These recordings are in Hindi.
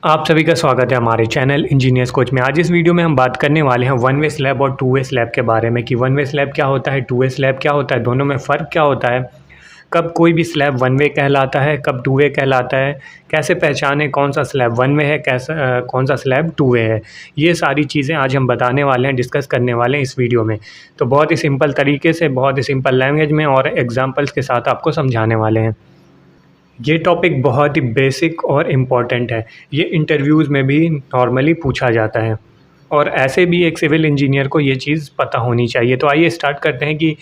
आप सभी का स्वागत है हमारे चैनल इंजीनियर्स कोच में। आज इस वीडियो में हम बात करने वाले हैं वन वे स्लैब और टू वे स्लैब के बारे में कि वन वे स्लैब क्या होता है, टू वे स्लैब क्या होता है, दोनों में फ़र्क क्या होता है, कब कोई भी स्लैब वन वे कहलाता है, कब टू वे कहलाता है, कैसे पहचाने कौन सा स्लैब वन वे है, कौन सा स्लैब टू वे है। ये सारी चीज़ें आज हम बताने वाले हैं, डिस्कस करने वाले हैं इस वीडियो में। तो बहुत ही सिंपल तरीके से, बहुत ही सिंपल लैंग्वेज में और एग्जाम्पल्स के साथ आपको समझाने वाले हैं। ये टॉपिक बहुत ही बेसिक और इम्पॉर्टेंट है। ये इंटरव्यूज़ में भी नॉर्मली पूछा जाता है और ऐसे भी एक सिविल इंजीनियर को ये चीज़ पता होनी चाहिए। तो आइए स्टार्ट करते हैं कि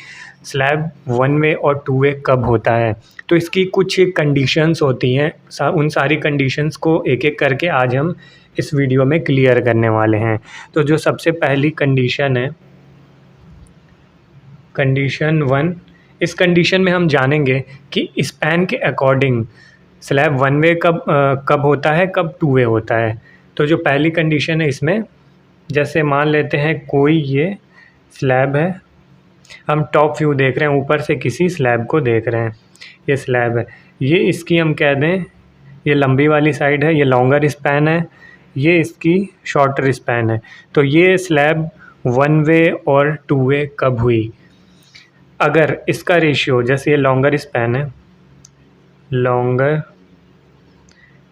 स्लैब वन वे और टू वे कब होता है। तो इसकी कुछ कंडीशंस होती हैं, उन सारी कंडीशंस को एक एक करके आज हम इस वीडियो में क्लियर करने वाले हैं। तो जो सबसे पहली कंडीशन है, कंडीशन वन, इस कंडीशन में हम जानेंगे कि स्पैन के अकॉर्डिंग स्लैब वन वे कब होता है, कब टू वे होता है। तो जो पहली कंडीशन है इसमें, जैसे मान लेते हैं कोई ये स्लैब है, हम टॉप व्यू देख रहे हैं, ऊपर से किसी स्लैब को देख रहे हैं, ये स्लैब है, ये इसकी हम कह दें ये लंबी वाली साइड है, ये लॉन्गर स्पैन है, ये इसकी शॉर्टर स्पैन है। तो ये स्लैब वन वे और टू वे कब हुई। अगर इसका रेशियो, जैसे ये लॉन्गर स्पैन है, longer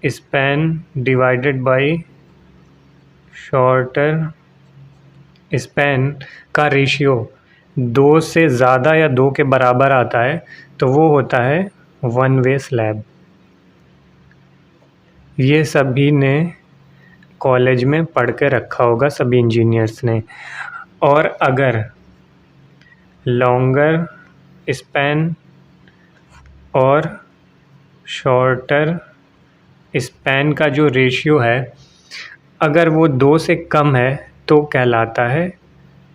span divided by shorter span का रेशियो 2 से ज़्यादा या 2 के बराबर आता है तो वो होता है वन वे स्लैब। ये सभी ने कॉलेज में पढ़ के रखा होगा, सभी इंजीनियर्स ने। और अगर लॉन्गर स्पैन और शॉर्टर स्पैन का जो रेशियो है, अगर वो 2 से कम है तो कहलाता है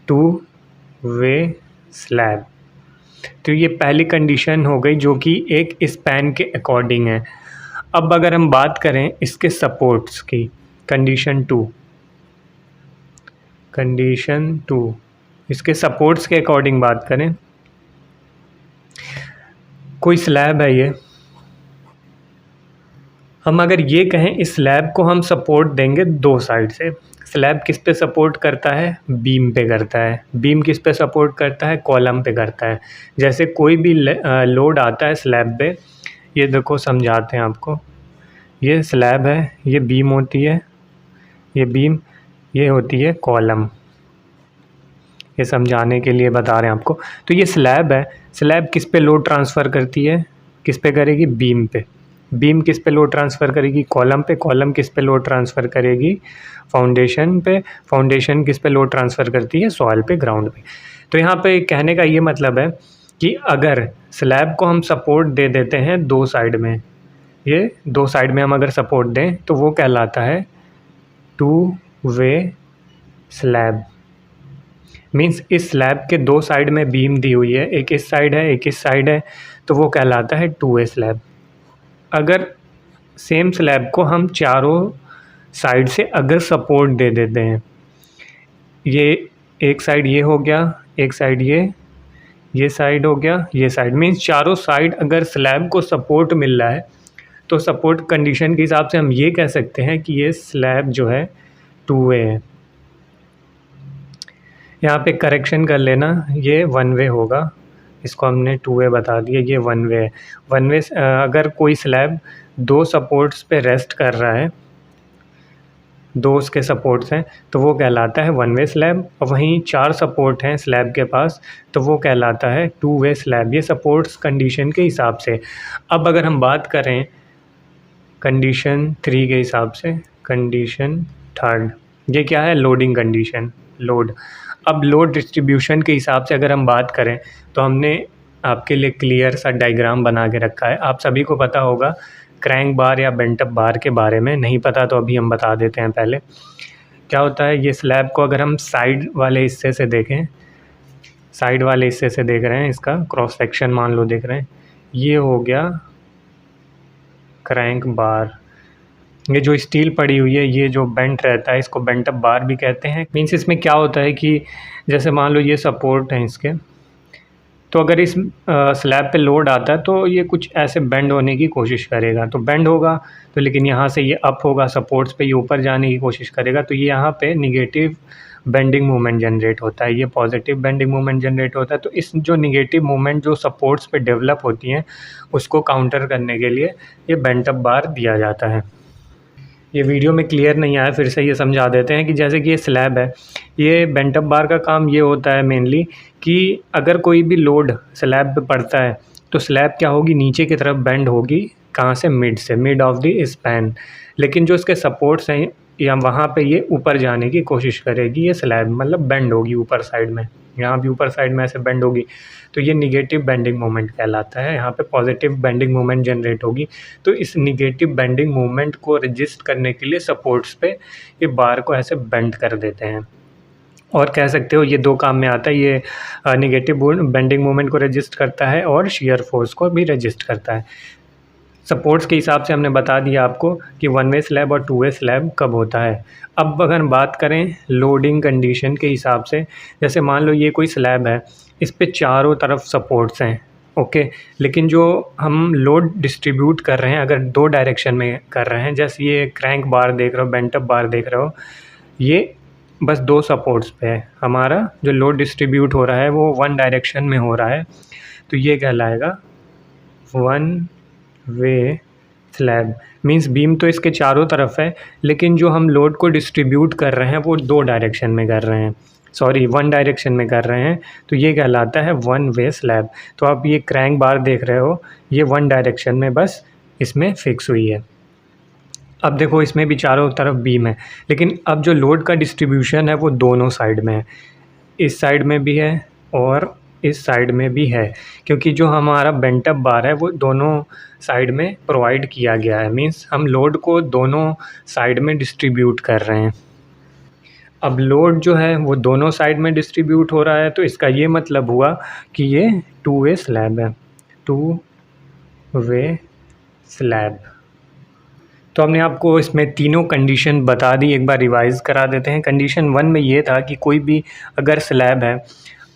टू वे स्लैब। तो ये पहली कंडीशन हो गई जो कि एक स्पैन के अकॉर्डिंग है। अब अगर हम बात करें इसके सपोर्ट्स की, कंडीशन टू, इसके सपोर्ट्स के अकॉर्डिंग बात करें, कोई स्लैब है ये, हम अगर ये कहें इस स्लैब को हम सपोर्ट देंगे दो साइड से। स्लैब किस पे सपोर्ट करता है, बीम पे करता है। बीम किस पे सपोर्ट करता है, कॉलम पे करता है। जैसे कोई भी लोड आता है स्लैब पे, ये देखो समझाते हैं आपको, ये स्लैब है, ये बीम होती है, ये बीम, ये होती है कॉलम। ये समझाने के लिए बता रहे हैं आपको। तो ये स्लैब है, स्लैब किस पे लोड ट्रांसफ़र करती है, किस पे करेगी, बीम पे। बीम किस पे लोड ट्रांसफ़र करेगी, कॉलम पे। कॉलम किस पे लोड ट्रांसफ़र करेगी, फाउंडेशन पे। फाउंडेशन किस पे लोड ट्रांसफ़र करती है, सॉइल पे, ग्राउंड पे। तो यहाँ पे कहने का ये मतलब है कि अगर स्लैब को हम सपोर्ट दे देते हैं दो साइड में, ये दो साइड में हम अगर सपोर्ट दें तो वो कहलाता है टू वे स्लैब। मीन्स इस स्लैब के दो साइड में बीम दी हुई है, एक इस साइड है, एक इस साइड है, तो वो कहलाता है टू वे स्लैब। अगर सेम स्लैब को हम चारों साइड से अगर सपोर्ट दे देते हैं, ये एक साइड ये हो गया, एक साइड ये साइड हो गया, ये साइड, मीन्स चारों साइड अगर स्लैब को सपोर्ट मिल रहा है तो सपोर्ट कंडीशन के हिसाब से हम ये कह सकते हैं कि ये स्लैब जो है टू वे है। यहाँ पे करेक्शन कर लेना, ये वन वे होगा, इसको हमने टू वे बता दिया, ये वन वे है। वन वे अगर कोई स्लैब दो सपोर्ट्स पे रेस्ट कर रहा है, दो उसके सपोर्ट्स हैं, तो वो कहलाता है वन वे स्लैब। और वहीं चार सपोर्ट हैं स्लैब के पास, तो वो कहलाता है टू वे स्लैब। ये सपोर्ट्स कंडीशन के हिसाब से। अब अगर हम बात करें कंडीशन 3 के हिसाब से, कंडीशन थर्ड, ये क्या है, लोडिंग कंडीशन, लोड। अब लोड डिस्ट्रीब्यूशन के हिसाब से अगर हम बात करें तो हमने आपके लिए क्लियर सा डायग्राम बना के रखा है। आप सभी को पता होगा क्रैंक बार या बेंट अप बार के बारे में, नहीं पता तो अभी हम बता देते हैं। पहले क्या होता है, ये स्लैब को अगर हम साइड वाले हिस्से से देखें, साइड वाले हिस्से से देख रहे हैं, इसका क्रॉस सेक्शन मान लो देख रहे हैं, ये हो गया क्रैंक बार। ये जो स्टील पड़ी हुई है, ये जो बेंट रहता है, इसको बेंट अप बार भी कहते हैं। मीन्स इसमें क्या होता है कि जैसे मान लो ये सपोर्ट है इसके, तो अगर इस स्लैब पे लोड आता है तो ये कुछ ऐसे बेंड होने की कोशिश करेगा, तो बेंड होगा तो, लेकिन यहाँ से ये अप होगा, सपोर्ट्स पे ये ऊपर जाने की कोशिश करेगा, तो ये यहाँ पे निगेटिव बेंडिंग मोमेंट जनरेट होता है, ये पॉजिटिव बेंडिंग मोमेंट जनरेट होता है। तो इस जो निगेटिव मोमेंट जो सपोर्ट्स पे डेवलप होती हैं उसको काउंटर करने के लिए ये बेंट अप बार दिया जाता है। ये वीडियो में क्लियर नहीं आया, फिर से ये समझा देते हैं कि जैसे कि ये स्लैब है, ये बेंट अप बार का काम ये होता है मेनली कि अगर कोई भी लोड स्लैब पे पड़ता है तो स्लैब क्या होगी, नीचे की तरफ बेंड होगी, कहाँ से, मिड से, मिड ऑफ द स्पैन। लेकिन जो इसके सपोर्ट्स हैं या वहाँ पे ये ऊपर जाने की कोशिश करेगी, ये स्लैब मतलब बेंड होगी ऊपर साइड में, यहाँ भी ऊपर साइड में ऐसे बेंड होगी, तो ये निगेटिव बेंडिंग मोमेंट कहलाता है। यहाँ पे पॉजिटिव बेंडिंग मोमेंट जनरेट होगी। तो इस निगेटिव बेंडिंग मोमेंट को रजिस्ट करने के लिए सपोर्ट्स पे ये बार को ऐसे बेंड कर देते हैं, और कह सकते हो ये दो काम में आता है, ये निगेटिव बेंडिंग मोमेंट को रजिस्ट करता है और शियर फोर्स को भी रजिस्ट करता है। सपोर्ट्स के हिसाब से हमने बता दिया आपको कि वन वे स्लैब और टू वे स्लैब कब होता है। अब अगर बात करें लोडिंग कंडीशन के हिसाब से, जैसे मान लो ये कोई स्लैब है, इस पे चारों तरफ सपोर्ट्स हैं, ओके, लेकिन जो हम लोड डिस्ट्रीब्यूट कर रहे हैं अगर दो डायरेक्शन में कर रहे हैं, जैसे ये क्रैंक बार देख रहे हो, बेंट अप बार देख रहे हो, ये बस दो सपोर्ट्स पे है, हमारा जो लोड डिस्ट्रीब्यूट हो रहा है वो वन डायरेक्शन में हो रहा है, तो ये कहलाएगा one way slab. Means beam तो इसके चारों तरफ है, लेकिन जो हम लोड को डिस्ट्रीब्यूट कर रहे हैं वो दो डायरेक्शन में कर रहे हैं, सॉरी वन डायरेक्शन में कर रहे हैं, तो ये कहलाता है वन वे स्लैब। तो आप ये क्रैंक बार देख रहे हो, ये वन डायरेक्शन में बस इसमें फिक्स हुई है। अब देखो इसमें भी चारों तरफ बीम है, लेकिन अब जो लोड का डिस्ट्रीब्यूशन है वो दोनों साइड में है, इस साइड में भी है और इस साइड में भी है, क्योंकि जो हमारा बेंट अप बार है वो दोनों साइड में प्रोवाइड किया गया है, मींस हम लोड को दोनों साइड में डिस्ट्रीब्यूट कर रहे हैं। अब लोड जो है वो दोनों साइड में डिस्ट्रीब्यूट हो रहा है, तो इसका ये मतलब हुआ कि ये टू वे स्लैब है, टू वे स्लैब। तो हमने आपको इसमें तीनों कंडीशन बता दी, एक बार रिवाइज़ करा देते हैं। कंडीशन वन में ये था कि कोई भी अगर स्लैब है,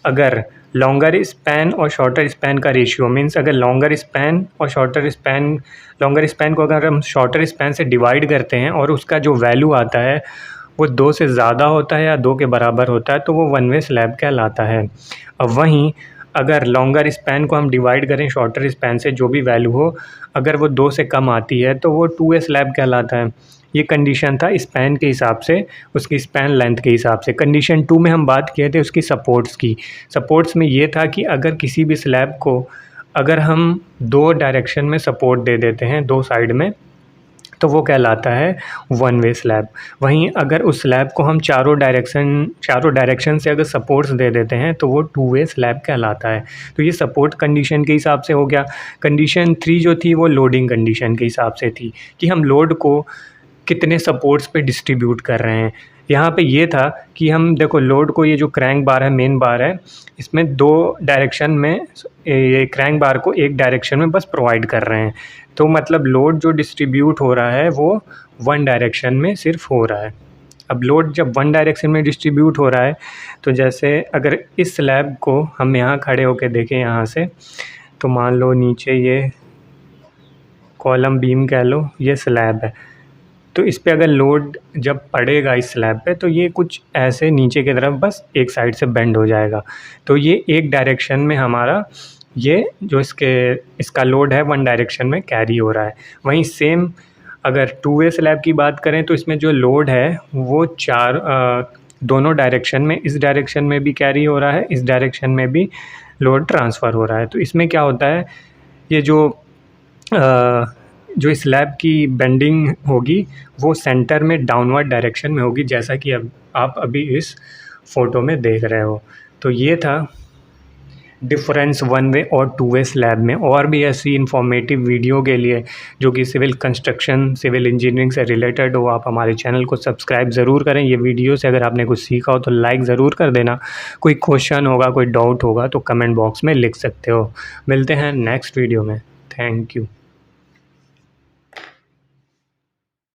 अगर लॉन्गर स्पैन और शॉर्टर स्पैन का रेशियो, मींस अगर लॉन्गर स्पैन और शॉर्टर स्पैन, लॉन्गर स्पैन को अगर हम शॉर्टर स्पैन से डिवाइड करते हैं और उसका जो वैल्यू आता है वो 2 से ज़्यादा होता है या 2 के बराबर होता है, तो वो वन वे स्लैब कहलाता है। अब वहीं अगर लॉन्गर स्पैन को हम डिवाइड करें शॉर्टर स्पैन से, जो भी वैल्यू हो, अगर वो 2 से कम आती है तो वो टू वे स्लैब कहलाता है। ये कंडीशन था स्पैन के हिसाब से, उसकी स्पैन लेंथ के हिसाब से। कंडीशन 2 में हम बात किए थे उसकी सपोर्ट्स की। सपोर्ट्स में ये था कि अगर किसी भी स्लैब को अगर हम दो डायरेक्शन में सपोर्ट दे देते हैं, दो साइड में, तो वो कहलाता है वन वे स्लैब। वहीं अगर उस स्लैब को हम चारों डायरेक्शन से अगर सपोर्ट्स दे देते हैं तो वो टू वे स्लैब कहलाता है। तो ये सपोर्ट कंडीशन के हिसाब से हो गया। कंडीशन 3 जो थी वो लोडिंग कंडीशन के हिसाब से थी कि हम लोड को कितने सपोर्ट्स पे डिस्ट्रीब्यूट कर रहे हैं। यहाँ पे ये था कि हम देखो लोड को, ये जो क्रैंक बार है, मेन बार है, इसमें दो डायरेक्शन में, ये क्रैंक बार को एक डायरेक्शन में बस प्रोवाइड कर रहे हैं, तो मतलब लोड जो डिस्ट्रीब्यूट हो रहा है वो वन डायरेक्शन में सिर्फ हो रहा है। अब लोड जब वन डायरेक्शन में डिस्ट्रीब्यूट हो रहा है, तो जैसे अगर इस स्लैब को हम यहाँ खड़े होकर देखें यहाँ से, तो मान लो नीचे ये कॉलम बीम कह लो, ये स्लैब है, तो इस पे अगर लोड जब पड़ेगा इस स्लैब पे, तो ये कुछ ऐसे नीचे की तरफ बस एक साइड से बेंड हो जाएगा। तो ये एक डायरेक्शन में हमारा ये जो इसका लोड है वन डायरेक्शन में कैरी हो रहा है। वहीं सेम अगर टू वे स्लैब की बात करें तो इसमें जो लोड है वो दोनों डायरेक्शन में, इस डायरेक्शन में भी कैरी हो रहा है, इस डायरेक्शन में भी लोड ट्रांसफ़र हो रहा है। तो इसमें क्या होता है, ये जो स्लैब की बेंडिंग होगी वो सेंटर में डाउनवर्ड डायरेक्शन में होगी, जैसा कि अब आप अभी इस फ़ोटो में देख रहे हो। तो ये था डिफरेंस वन वे और टू वे स्लैब में। और भी ऐसी इन्फॉर्मेटिव वीडियो के लिए जो कि सिविल कंस्ट्रक्शन, सिविल इंजीनियरिंग से रिलेटेड हो, आप हमारे चैनल को सब्सक्राइब ज़रूर करें। ये वीडियो से अगर आपने कुछ सीखा हो तो लाइक ज़रूर कर देना। कोई क्वेश्चन होगा, कोई डाउट होगा तो कमेंट बॉक्स में लिख सकते हो। मिलते हैं नेक्स्ट वीडियो में। Thank you.